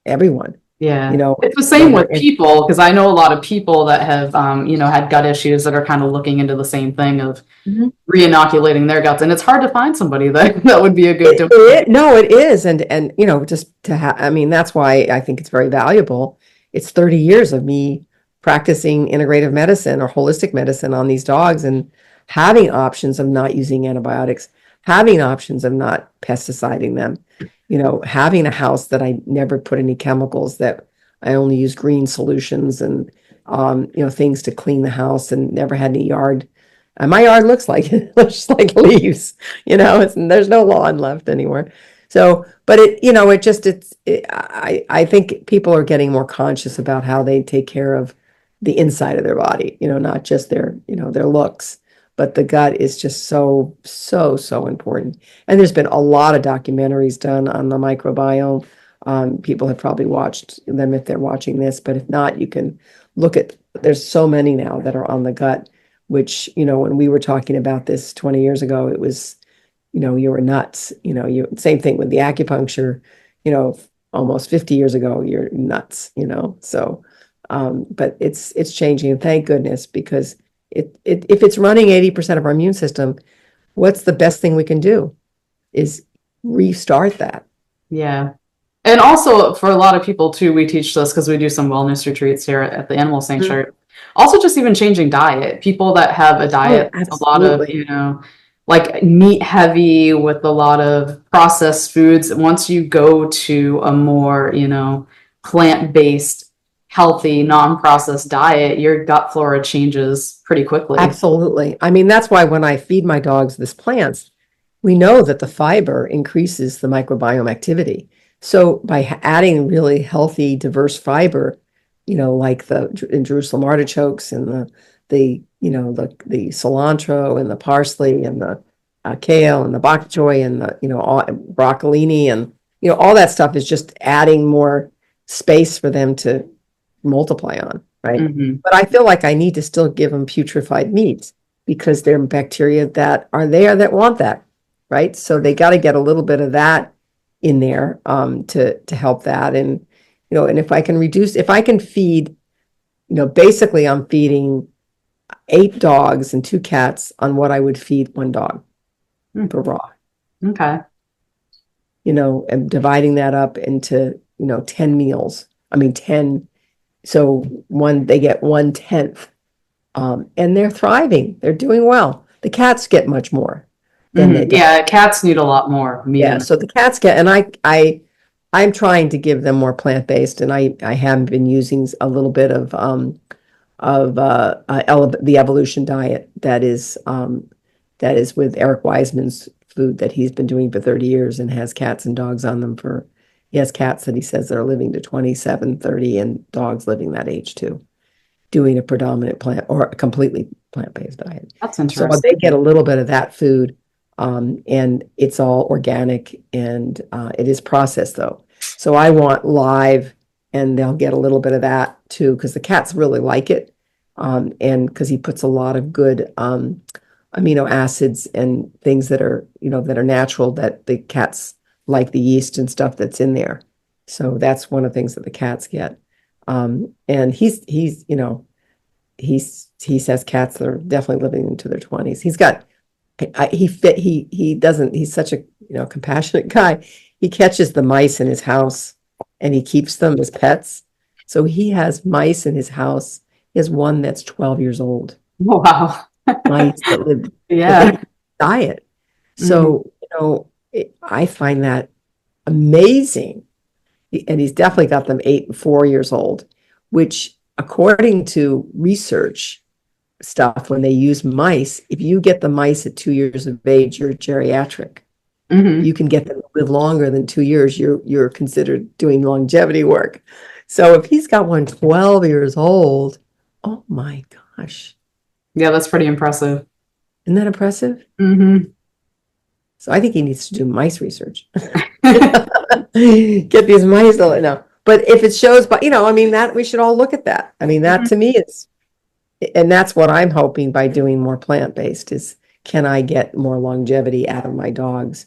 everyone, you Yeah. know, It's the same whether with it's people, because I know a lot of people that have, had gut issues that are kind of looking into the same thing of Mhm. re-inoculating their guts, and it's hard to find somebody that that would be a good no, it is. And you know, just to have, I mean, that's why I think it's very valuable. It's 30 years of me practicing integrative medicine or holistic medicine on these dogs and having options of not using antibiotics, having options of not pesticiding them, you know, having a house that I never put any chemicals, that I only use green solutions and you know, things to clean the house and never had any yard. And my yard looks like it looks like leaves, you know, there's no lawn left anymore. So, but it, you know, it just, I think people are getting more conscious about how they take care of the inside of their body, you know, not just their, you know, their looks, but the gut is just so, so, so important. And there's been a lot of documentaries done on the microbiome. People have probably watched them if they're watching this, but if not, you can look at, there's so many now that are on the gut, which, you know, when we were talking about this 20 years ago, it was, you know, you were nuts. You know, you same thing with the acupuncture, you know, almost 50 years ago, you're nuts, you know. So, but it's changing, and thank goodness, because it if it's running 80% of our immune system, what's the best thing we can do is restart that. Yeah. And also for a lot of people too, we teach this because we do some wellness retreats here at the animal Mhm. sanctuary. Also just even changing diet. People that have a Oh, diet, a lot of, absolutely. like meat heavy with a lot of processed foods. Once you go to a more, plant-based, healthy, non-processed diet, your gut flora changes pretty quickly. Absolutely. I mean, that's why when I feed my dogs this plants, we know that the fiber increases the microbiome activity. So by adding really healthy, diverse fiber, you know, like the in Jerusalem artichokes and the you know the cilantro and the parsley and the kale and the bok choy and the, you know, all broccolini, and you know, all that stuff is just adding more space for them to multiply on, right? Hmm. But I feel like I need to still give them putrefied meats because there are bacteria that are there that want that, right? So they got to get a little bit of that in there to help that. And you know, and if I can feed, you know, basically I'm feeding 8 dogs and 2 cats on what I would feed one dog per raw, Okay. you know, and dividing that up into, you know, 10 meals. I mean, 10. So they get 1/10. And they're thriving. They're doing well. The cats get much more than Hmm. the dogs. Yeah, cats need a lot more meat Yeah, in it. so the cats get, and I'm trying to give them more plant-based, and I have been using a little bit of the evolution diet that is with Eric Wiseman's food that he's been doing for 30 years and has cats and dogs on them for, he has cats that he says that are living to 27, 30, and dogs living that age too, doing a predominant plant or a completely plant-based diet. That's So they interesting. get a little bit of that food. And it's all organic, and it is processed though. So I want live, and they'll get a little bit of that too, because the cats really like it. And because he puts a lot of good amino acids and things that are, that are natural, that the cats like, the yeast and stuff that's in there. So that's one of the things that the cats get. And he says cats that are definitely living into their 20s. He's got he doesn't, he's such a, compassionate guy. He catches the mice in his house and he keeps them as pets. So he has mice in his house. He has one that's 12 years old. Wow. Mice that live that Yeah. they diet. Mhm. So, I find that amazing. And he's definitely got them 8 and 4 years old, which according to research stuff, when they use mice, if you get the mice at 2 years of age, you're geriatric. Mhm. You can get them to live longer than 2 years. You're considered doing longevity work. So if he's got one 12 years old, oh my gosh, Yeah, that's pretty impressive. isn't that impressive? Hmm. So I think he needs to do mice research. Get these mice, no. But if it shows, but that we should all look at that. That to me is, and that's what I'm hoping by doing more plant-based is, can I get more longevity out of my dogs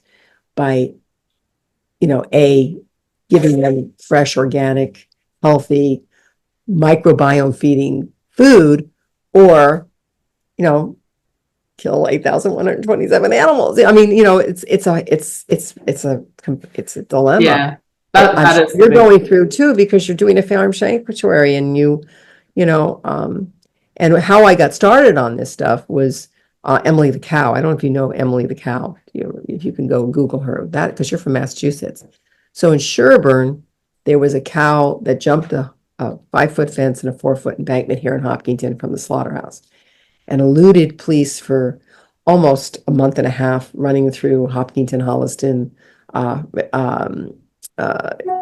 by, giving them fresh, organic, healthy, microbiome feeding food, or, kill 8,127 animals. It's a dilemma. Yeah, I'm that sure is the you're big. going through too, because you're doing a farm sanctuary, and you know, and how I got started on this stuff was Emily the cow. I don't know if you know Emily the cow. If you can go Google her, that, because you're from Massachusetts. So in Sherburne, there was a cow that jumped a 5-foot fence and a 4-foot embankment here in Hopkinton from the slaughterhouse, and eluded police for almost a month and a half, running through Hopkinton, Holliston, uh, um,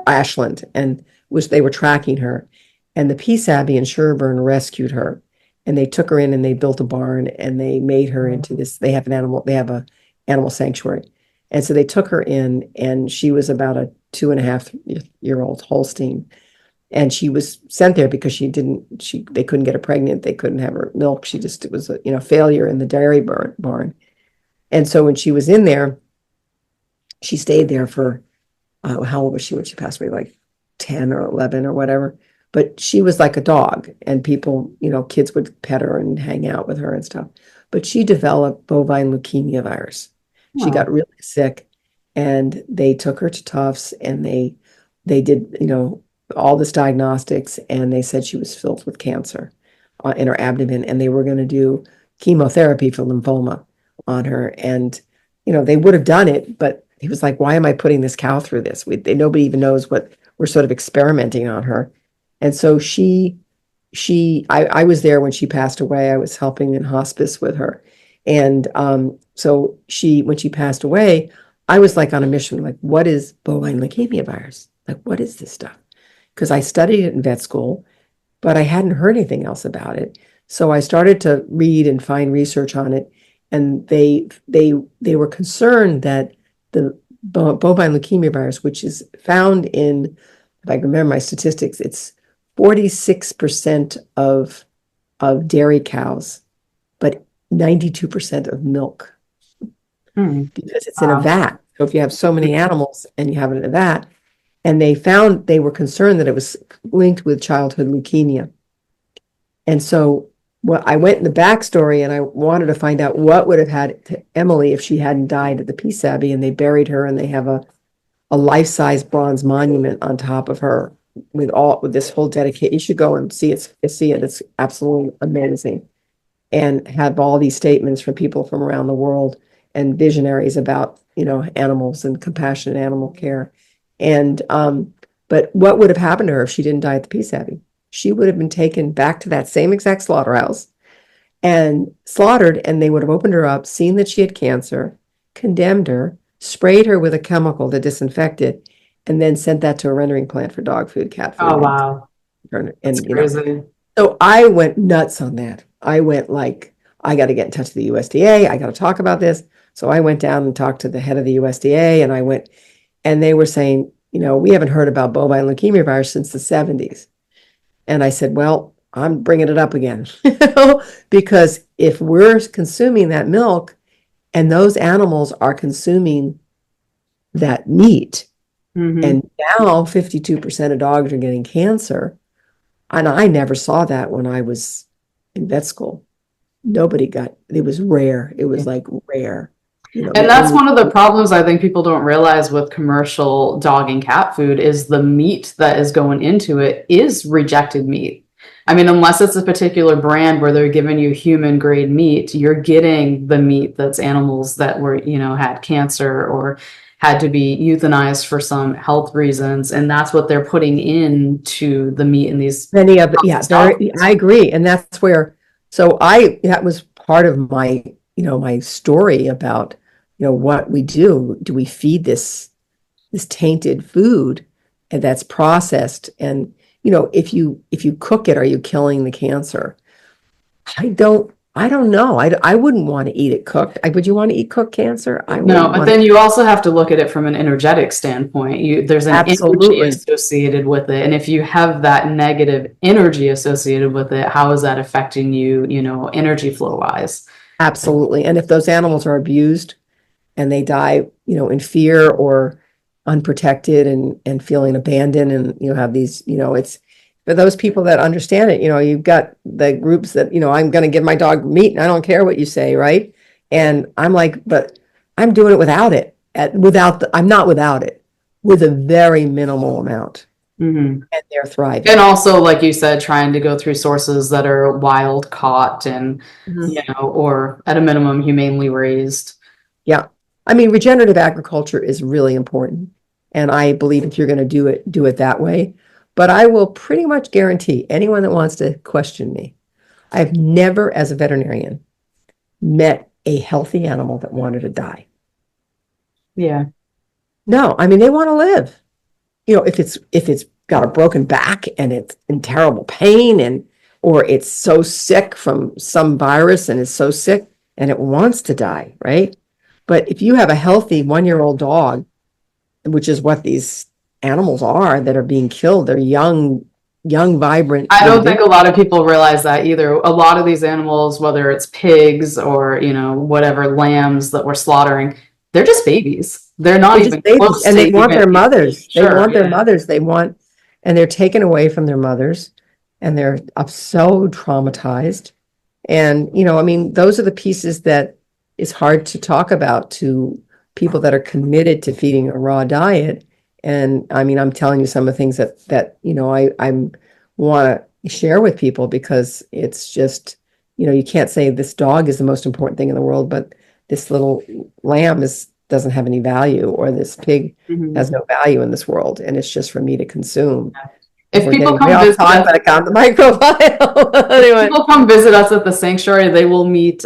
Ashland, and which they were tracking her. And the Peace Abbey in Sherburne rescued her, and they took her in and they built a barn and they made her into this. They have a animal sanctuary, and so they took her in, and she was about a 2.5-year-old Holstein, and she was sent there because they couldn't get her pregnant, they couldn't have her milk. It was a failure in the dairy barn. And so when she was in there, she stayed there for how old was she when she passed away? Like 10 or 11 or whatever. But she was like a dog, and people, kids would pet her and hang out with her and stuff. But she developed bovine leukemia virus. She Wow. got really sick, and they took her to Tufts, and they did, all this diagnostics, and they said she was filled with cancer in her abdomen, and they were going to do chemotherapy for lymphoma on her. And they would have done it, but he was like, why am I putting this cow through this? Nobody even knows what we're sort of experimenting on her. And so I was there when she passed away. I was helping in hospice with her. And so when she passed away, I was like on a mission, like, what is bovine leukemia virus? Like, what is this stuff? Because I studied it in vet school, but I hadn't heard anything else about it. So I started to read and find research on it, and they were concerned that the bovine leukemia virus, which is found in, if I can remember my statistics, it's 46% of dairy cows, but 92% of milk, Hmm. because it's in a Wow. vat. So if you have so many animals and you have it in a vat, and they were concerned that it was linked with childhood leukemia. And so I went in the backstory, and I wanted to find out what would have had to Emily if she hadn't died at the Peace Abbey, and they buried her, and they have a life-size bronze monument on top of her with this whole dedication. You should go and see it. It's absolutely amazing, and have all these statements from people from around the world and visionaries about, animals and compassionate animal care. And but what would have happened to her if she didn't die at the Peace Abbey? She would have been taken back to that same exact slaughterhouse and slaughtered, and they would have opened her up, seen that she had cancer, condemned her, sprayed her with a chemical to disinfect it, and then sent that to a rendering plant for dog food, cat Oh, food, wow. and That's crazy. so I went nuts on that. I went like, I got to get in touch with the USDA. I got to talk about this. So I went down and talked to the head of the USDA, and they were saying, we haven't heard about bovine leukemia virus since the 70s. And I said, well, I'm bringing it up again, because if we're consuming that milk and those animals are consuming that meat, and now 52% of dogs are getting cancer, and I never saw that when I was in vet school. It was rare. It was like rare. And that's one of the problems I think people don't realize with commercial dog and cat food is the meat that is going into it is rejected meat. I mean, unless it's a particular brand where they're giving you human grade meat, you're getting the meat that's animals that were, had cancer or had to be euthanized for some health reasons. And that's what they're putting into the meat in these. I agree. And that's where, that was part of my, my story about, what we do. Do we feed this tainted food and that's processed? And, if you cook it, are you killing the cancer? I don't know. I wouldn't want to eat it cooked. Would you want to eat cooked cancer? No, but then you also have to look at it from an energetic standpoint. There's an energy associated with it. And if you have that negative energy associated with it, how is that affecting you, energy flow wise? Absolutely. And if those animals are abused and they die, in fear or unprotected and feeling abandoned, and have these, it's for those people that understand it. You've got the groups that, I'm going to give my dog meat and I don't care what you say, right? And I'm like, but I'm doing it without it. I'm not without it, with a very minimal amount. And they're thriving. And also, like you said, trying to go through sources that are wild caught and, or at a minimum, humanely raised. Yeah. I mean, regenerative agriculture is really important. And I believe if you're going to do it that way. But I will pretty much guarantee anyone that wants to question me, I've never, as a veterinarian, met a healthy animal that wanted to die. Yeah. No, I mean, they want to live. If it's got a broken back and it's in terrible pain, or it's so sick from some virus and is so sick and it wants to die, right? But if you have a healthy 1-year-old dog, which is what these animals are that are being killed, they're young, vibrant. I don't think a lot of people realize that either. A lot of these animals, whether it's pigs or, whatever, lambs that we're slaughtering, they're just babies. They're not even close. And they want their mothers. They want their mothers. And they're taken away from their mothers, and they're so traumatized. And, I mean, those are the pieces that is hard to talk about to people that are committed to feeding a raw diet. And I mean, I'm telling you some of the things that I want to share with people, because it's just, you can't say this dog is the most important thing in the world, but this little lamb doesn't have any value, or this pig has no value in this world, and it's just for me to consume. If people come visit us, the microbiome. Anyway. People come visit us at the sanctuary, they will meet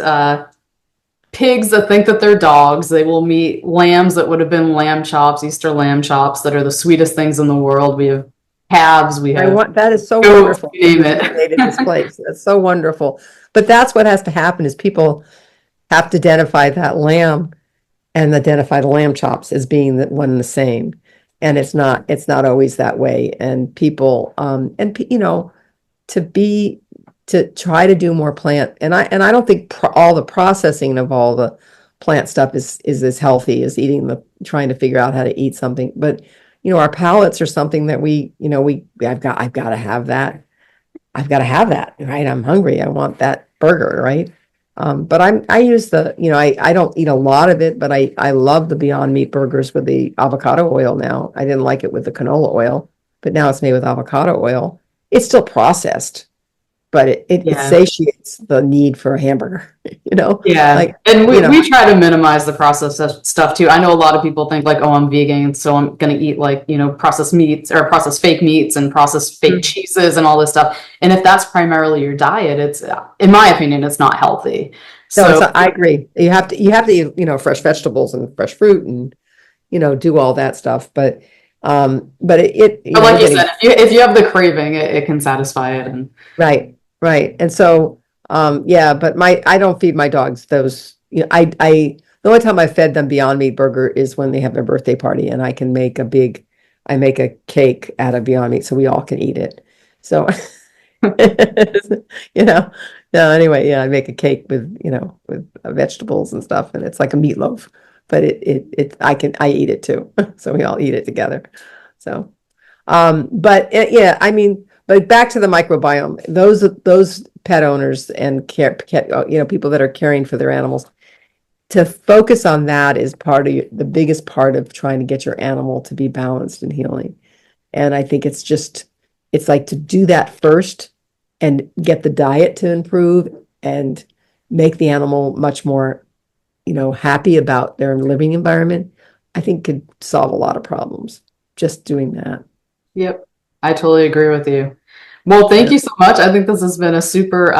pigs that think that they're dogs. They will meet lambs that would have been lamb chops, Easter lamb chops, that are the sweetest things in the world. We have calves. That is so wonderful. Name it. This place. That's so wonderful. But that's what has to happen, is people have to identify that lamb and identify the lamb chops as being the one and the same. And it's not always that way. And people, to try to do more plant. And I don't think all the processing of all the plant stuff is as healthy as trying to figure out how to eat something. But, our palates are something that I've got to have that. I've got to have that, right? I'm hungry. I want that burger, right? But I use I don't eat a lot of it, but I love the Beyond Meat burgers with the avocado oil now. I didn't like it with the canola oil, but now it's made with avocado oil. It's still processed, but it satiates the need for a hamburger, Yeah. And we try to minimize the processed stuff too. I know a lot of people think like, oh, I'm vegan, so I'm going to eat processed meats or processed fake meats and processed fake cheeses and all this stuff. And if that's primarily your diet, it's, in my opinion, it's not healthy. So I agree. You have to eat, fresh vegetables and fresh fruit and, do all that stuff. But like you said, if you have the craving, it can satisfy it. And Right. And so, but I don't feed my dogs those, those The only time I fed them Beyond Meat burger is when they have their birthday party, and I make a cake out of Beyond Meat so we all can eat it. So, you know, no, anyway, yeah, I make a cake with, with vegetables and stuff, and it's like a meatloaf, but I eat it too. So we all eat it together. So, but yeah, I mean, but back to the microbiome, those pet owners and people that are caring for their animals, to focus on that is the biggest part of trying to get your animal to be balanced and healing. And I think it's like to do that first and get the diet to improve and make the animal much more, happy about their living environment, I think could solve a lot of problems. Just doing that. Yep, I totally agree with you. Well, thank Yeah. you so much. I think this has been a super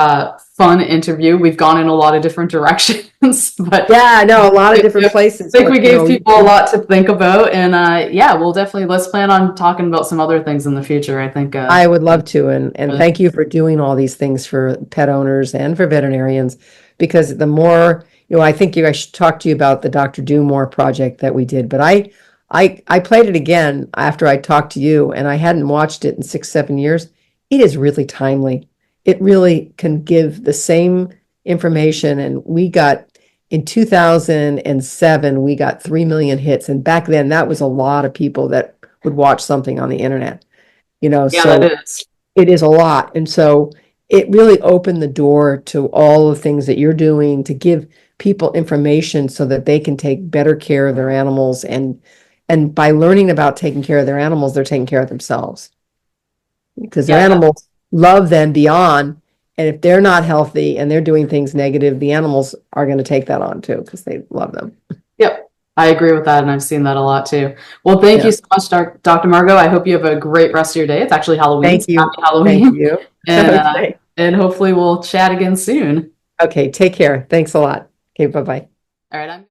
fun interview. We've gone in a lot of different directions, but Yeah, I know a lot of I different places, think we but gave people a lot to think about. And yeah, let's plan on talking about some other things in the future. I think I would love to. And uh, thank you for doing all these things for pet owners and for veterinarians, because the more, I think I should talk to you about the Dr. Do More project that we did, but I played it again after I talked to you, and I hadn't watched it in 6, 7 years. It is really timely. It really can give the same information. And in 2007, we got 3 million hits. And back then that was a lot of people that would watch something on the internet, yeah, that so is. it is a lot. And so it really opened the door to all the things that you're doing to give people information so that they can take better care of their animals. And by learning about taking care of their animals, they're taking care of themselves, because their Yeah, animals love them beyond. And if they're not healthy and they're doing things negative, the animals are going to take that on too, because they love them. yep. I agree with that, and I've seen that a lot too. Well, thank Yeah. you so much, Dr. Margo. I hope you have a great rest of your day. It's actually Halloween, Thank so happy you. Thank Halloween, you. and Okay. hopefully we'll chat again soon. Okay. Take care. Thanks a lot. Okay. Bye-bye. All right, I'm